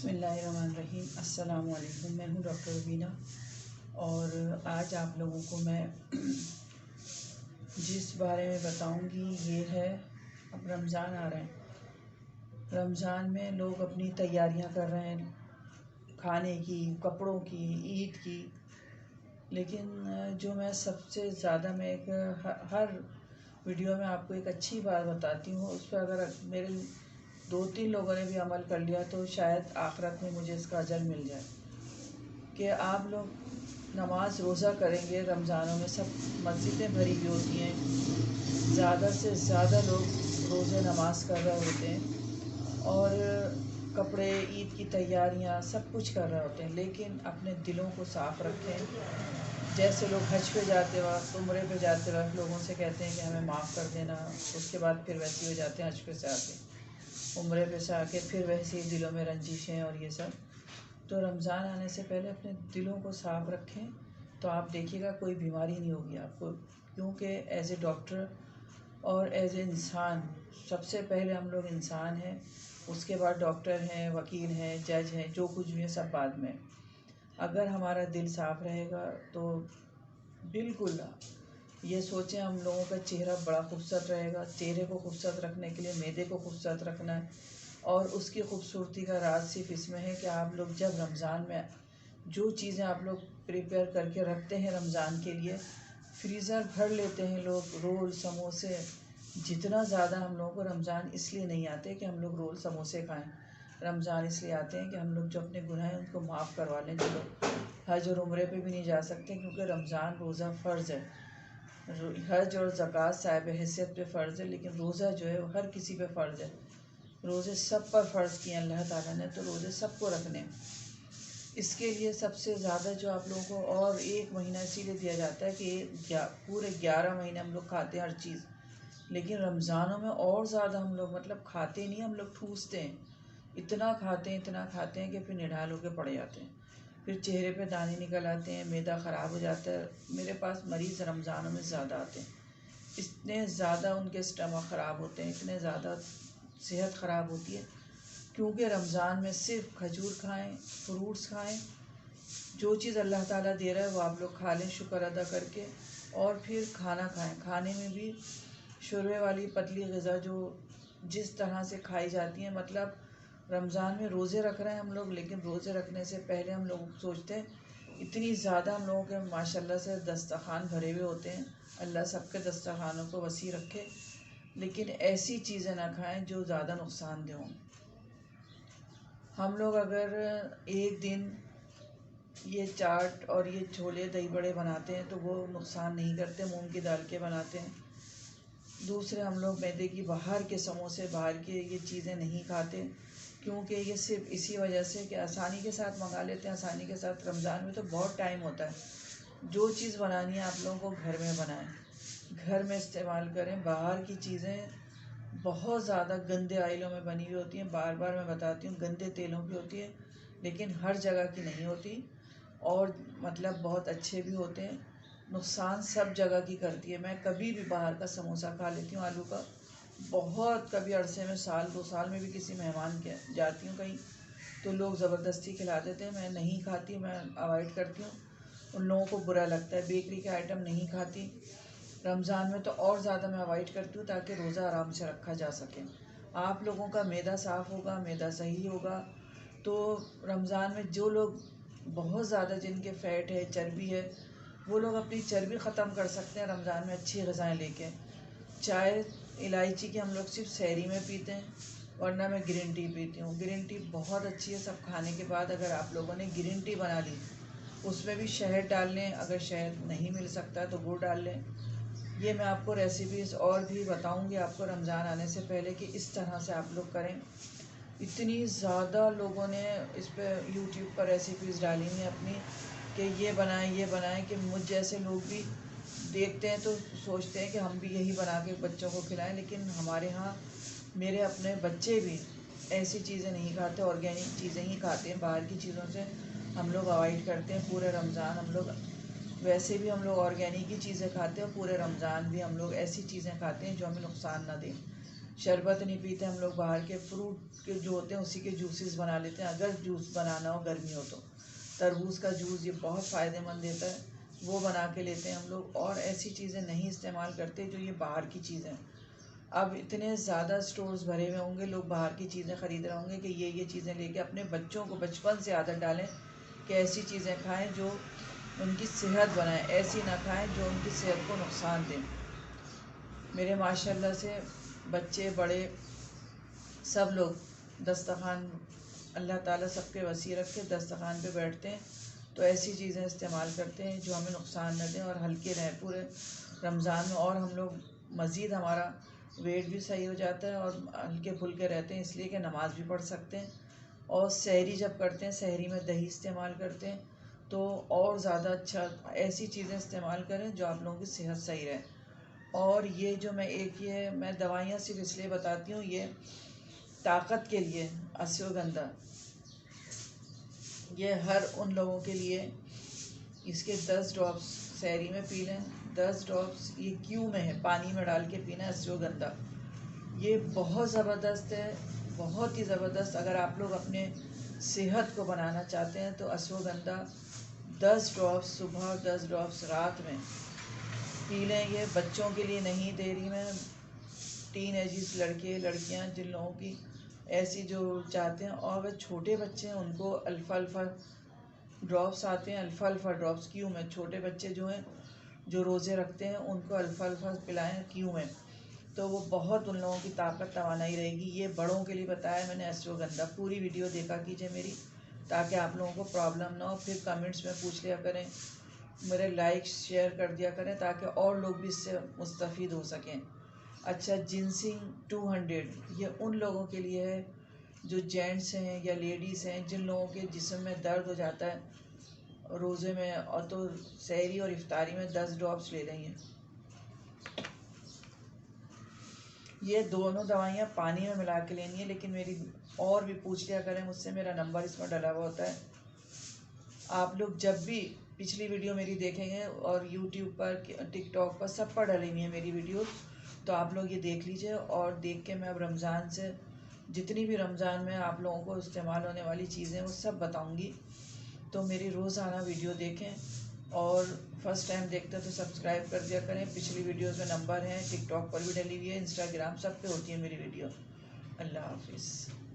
बिस्मिल्लाहिर्रहमानिर्रहीम। अस्सलाम वालेकुम। मैं हूँ डॉक्टर रुबीना और आज आप लोगों को मैं जिस बारे में बताऊंगी ये है, अब रमज़ान आ रहे हैं। रमज़ान में लोग अपनी तैयारियां कर रहे हैं, खाने की, कपड़ों की, ईद की। लेकिन जो मैं सबसे ज़्यादा मैं हर वीडियो में आपको एक अच्छी बात बताती हूँ, उस पर अगर मेरे 2-3 लोगों ने भी अमल कर लिया तो शायद आखिरत में मुझे इसका अजर मिल जाए। कि आप लोग नमाज रोज़ा करेंगे, रमज़ानों में सब मस्जिदें भरी हुई होती हैं, ज़्यादा से ज़्यादा लोग रोज़े नमाज कर रहे होते हैं और कपड़े, ईद की तैयारियां सब कुछ कर रहे होते हैं। लेकिन अपने दिलों को साफ़ रखें। जैसे लोग हज पे जाते वक्त, उम्रे पे जाते वक्त लोगों से कहते हैं कि हमें माफ़ कर देना, उसके बाद फिर वैसे हो जाते हैं, हज पे से आके, उम्रे पे से आके फिर वैसे ही दिलों में रंजिशें और ये सब। तो रमज़ान आने से पहले अपने दिलों को साफ़ रखें तो आप देखिएगा कोई बीमारी नहीं होगी आपको। क्योंकि एज ए डॉक्टर और एज ए इंसान, सबसे पहले हम लोग इंसान हैं, उसके बाद डॉक्टर हैं, वकील हैं, जज हैं, जो कुछ भी है सब बाद में। अगर हमारा दिल साफ़ रहेगा तो बिल्कुल ये सोचें, हम लोगों का चेहरा बड़ा खूबसूरत रहेगा। चेहरे को खूबसूरत रखने के लिए मैदे को खूबसूरत रखना है और उसकी खूबसूरती का राज सिर्फ इसमें है कि आप लोग जब रमज़ान में जो चीज़ें आप लोग प्रिपेयर करके रखते हैं रमज़ान के लिए, फ्रीज़र भर लेते हैं लोग, रोल, समोसे। जितना ज़्यादा हम लोगों को रमज़ान इसलिए नहीं आते कि हम लोग रोल समोसे खाएं, रमज़ान इसलिए आते हैं कि हम लोग जो अपने गुनाह हैं उनको माफ़ करवा लें। जो लोग हज और उम्रे पे भी नहीं जा सकते क्योंकि रमज़ान रोज़ा फ़र्ज़ है। हज और ज़कात साहिब हैसियत पे फ़र्ज़ है, लेकिन रोज़ा जो है वो हर किसी पे फ़र्ज़ है। रोज़े सब पर फ़र्ज़ किए अल्लाह ताला ने, तो रोज़े सबको रखने। इसके लिए सबसे ज़्यादा जो आप लोगों को, और एक महीना इसीलिए दिया जाता है कि पूरे 11 महीने हम लोग खाते हैं हर चीज़, लेकिन रमज़ानों में और ज़्यादा हम लोग मतलब खाते नहीं, हम लोग ठूसते हैं। इतना खाते हैं कि फिर निढाल होकर पड़ जाते हैं, फिर चेहरे पे दाने निकल आते हैं, मैदा ख़राब हो जाता है। मेरे पास मरीज़ रमज़ानों में ज़्यादा आते हैं, इतने ज़्यादा उनके स्टमक ख़राब होते हैं, इतने ज़्यादा सेहत ख़राब होती है। क्योंकि रमज़ान में सिर्फ खजूर खाएं, फ्रूट्स खाएं, जो चीज़ अल्लाह ताला दे रहा है वो आप लोग खा लें शुक्र अदा करके, और फिर खाना खाएं। खाने में भी शुरबे वाली पतली ग़िज़ा जो जिस तरह से खाई जाती है, मतलब रमज़ान में रोज़े रख रहे हैं हम लोग, लेकिन रोज़े रखने से पहले हम लोग सोचते हैं इतनी ज़्यादा हम लोगों के माशाल्लाह से दस्तरखान भरे हुए होते हैं, अल्लाह सबके दस्तरखानों को वसी रखे, लेकिन ऐसी चीज़ें ना खाएं जो ज़्यादा नुकसानदेह हों। हम लोग अगर एक दिन ये चाट और ये छोले दही बड़े बनाते हैं तो वो नुकसान नहीं करते, मूंग की दाल के बनाते हैं। दूसरे हम लोग मैदे की बाहर के समोसे, बाहर के ये चीज़ें नहीं खाते, क्योंकि ये सिर्फ इसी वजह से कि आसानी के साथ मंगा लेते हैं, आसानी के साथ। रमज़ान में तो बहुत टाइम होता है। जो चीज़ बनानी है आप लोगों को घर में बनाएं, घर में इस्तेमाल करें। बाहर की चीज़ें बहुत ज़्यादा गंदे आयलों में बनी हुई होती हैं, बार बार मैं बताती हूँ, गंदे तेलों की होती है, लेकिन हर जगह की नहीं होती, और मतलब बहुत अच्छे भी होते हैं। नुकसान सब जगह की करती है। मैं कभी भी बाहर का समोसा खा लेती हूँ आलू का, बहुत कभी अरसे में, साल 2 साल में भी किसी मेहमान के जाती हूँ कहीं तो लोग ज़बरदस्ती खिला देते हैं, मैं नहीं खाती, मैं अवॉइड करती हूँ। उन लोगों को बुरा लगता है। बेकरी के आइटम नहीं खाती। रमज़ान में तो और ज़्यादा मैं अवॉइड करती हूँ ताकि रोज़ा आराम से रखा जा सके। आप लोगों का मैदा साफ़ होगा, मैदा सही होगा, तो रमज़ान में जो लोग बहुत ज़्यादा जिनके फ़ैट है, चर्बी है, वो लोग अपनी चर्बी ख़त्म कर सकते हैं रमज़ान में अच्छी ग़िज़ाएँ लेके। चाय इलायची की हम लोग सिर्फ सहरी में पीते हैं, वरना मैं ग्रीन टी पीती हूँ। ग्रीन टी बहुत अच्छी है। सब खाने के बाद अगर आप लोगों ने ग्रीन टी बना ली, उसमें भी शहद डाल लें, अगर शहद नहीं मिल सकता तो गुड़ डाल लें। ये मैं आपको रेसिपीज़ और भी बताऊंगी आपको रमज़ान आने से पहले कि इस तरह से आप लोग करें। इतनी ज़्यादा लोगों ने इस पर यूट्यूब पर रेसिपीज़ डाली हैं अपनी कि ये बनाएं कि मुझ जैसे लोग भी देखते हैं तो सोचते हैं कि हम भी यही बना के बच्चों को खिलाएं। लेकिन हमारे यहाँ मेरे अपने बच्चे भी ऐसी चीज़ें नहीं खाते, ऑर्गेनिक चीज़ें ही खाते हैं। बाहर की चीज़ों से हम लोग अवॉइड करते हैं। पूरे रमज़ान हम लोग वैसे भी हम लोग ऑर्गेनिक ही चीज़ें खाते हैं, और पूरे रमज़ान भी हम लोग ऐसी चीज़ें खाते हैं जो हमें नुकसान ना दें। शरबत नहीं पीते हम लोग, बाहर के फ्रूट के जो होते हैं उसी के जूसेस बना लेते हैं। अगर जूस बनाना हो गर्मी हो तो तरबूज का जूस ये बहुत फ़ायदेमंद देता है, वो बना के लेते हैं हम लोग। और ऐसी चीज़ें नहीं इस्तेमाल करते जो ये बाहर की चीज़ें। अब इतने ज़्यादा स्टोर्स भरे हुए होंगे, लोग बाहर की चीज़ें ख़रीद रहे होंगे कि ये चीज़ें लेके अपने बच्चों को बचपन से आदत डालें कि ऐसी चीज़ें खाएं जो उनकी सेहत बनाएं, ऐसी ना खाएं जो उनकी सेहत को नुकसान दें। मेरे माशाल्लाह से बच्चे बड़े सब लोग दस्तरखान, अल्लाह ताला सबके वसी रखे, दस्तरखान पे बैठते हैं तो ऐसी चीज़ें इस्तेमाल करते हैं जो हमें नुकसान न दें और हल्के रहें पूरे रमज़ान में। और हम लोग मज़ीद हमारा वेट भी सही हो जाता है और हल्के फुल्के रहते हैं, इसलिए कि नमाज़ भी पढ़ सकते हैं। और सहरी जब करते हैं, सहरी में दही इस्तेमाल करते हैं तो और ज़्यादा अच्छा। ऐसी चीज़ें इस्तेमाल करें जो आप लोगों की सेहत सही रहे। और ये जो मैं दवाइयाँ सिर्फ इसलिए बताती हूँ, ये ताकत के लिए अश्वगंधा, ये हर उन लोगों के लिए, इसके 10 ड्रॉप्स सहरी में पी लें। 10 ड्रॉप्स ये क्यू में है, पानी में डाल के पीना है अश्वगंधा। ये बहुत ज़बरदस्त है, बहुत ही ज़बरदस्त। अगर आप लोग अपने सेहत को बनाना चाहते हैं तो अश्वगंधा 10 ड्रॉप्स सुबह और 10 ड्रॉप्स रात में पी लें। ये बच्चों के लिए नहीं दे रही मैं, टीन एजिस लड़के लड़कियां जिन लोगों की ऐसी जो चाहते हैं, और वे छोटे बच्चे हैं उनको अल्फ़ा ड्रॉप्स आते हैं, अल्फ़ा ड्रॉप्स क्यू में। छोटे बच्चे जो हैं जो रोज़े रखते हैं उनको अल्फ़ा पिलाएं क्यू में, तो वो बहुत उन लोगों की ताकत तवानाई रहेगी। ये बड़ों के लिए बताया मैंने अश्वगंधा। पूरी वीडियो देखा कीजिए मेरी, ताकि आप लोगों को प्रॉब्लम ना हो। फिर कमेंट्स में पूछ लिया करें, मेरे लाइक शेयर कर दिया करें ताकि और लोग भी इससे मुस्तफ़ीद हो सकें। अच्छा, जिनसिंग 200 ये उन लोगों के लिए है जो जेंट्स हैं या लेडीज़ हैं जिन लोगों के जिस्म में दर्द हो जाता है रोज़े में, और तो सहरी और इफ्तारी में 10 ड्रॉप्स ले लेंगे। ये दोनों दवाइयाँ पानी में मिला के लेनी है, लेकिन मेरी और भी पूछ लिया करें मुझसे, मेरा नंबर इसमें डला हुआ होता है। आप लोग जब भी पिछली वीडियो मेरी देखेंगे और यूट्यूब पर, टिकटॉक पर, सब पर डली हुई है मेरी वीडियो, तो आप लोग ये देख लीजिए। और देख के मैं अब रमज़ान से जितनी भी रमज़ान में आप लोगों को इस्तेमाल होने वाली चीज़ें वो सब बताऊंगी। तो मेरी रोज़ाना वीडियो देखें, और फर्स्ट टाइम देखते हैं तो सब्सक्राइब कर दिया करें। पिछली वीडियोस में नंबर हैं, टिकटॉक पर भी डली हुई है, इंस्टाग्राम सब पे होती है मेरी वीडियो। अल्लाह हाफिज़।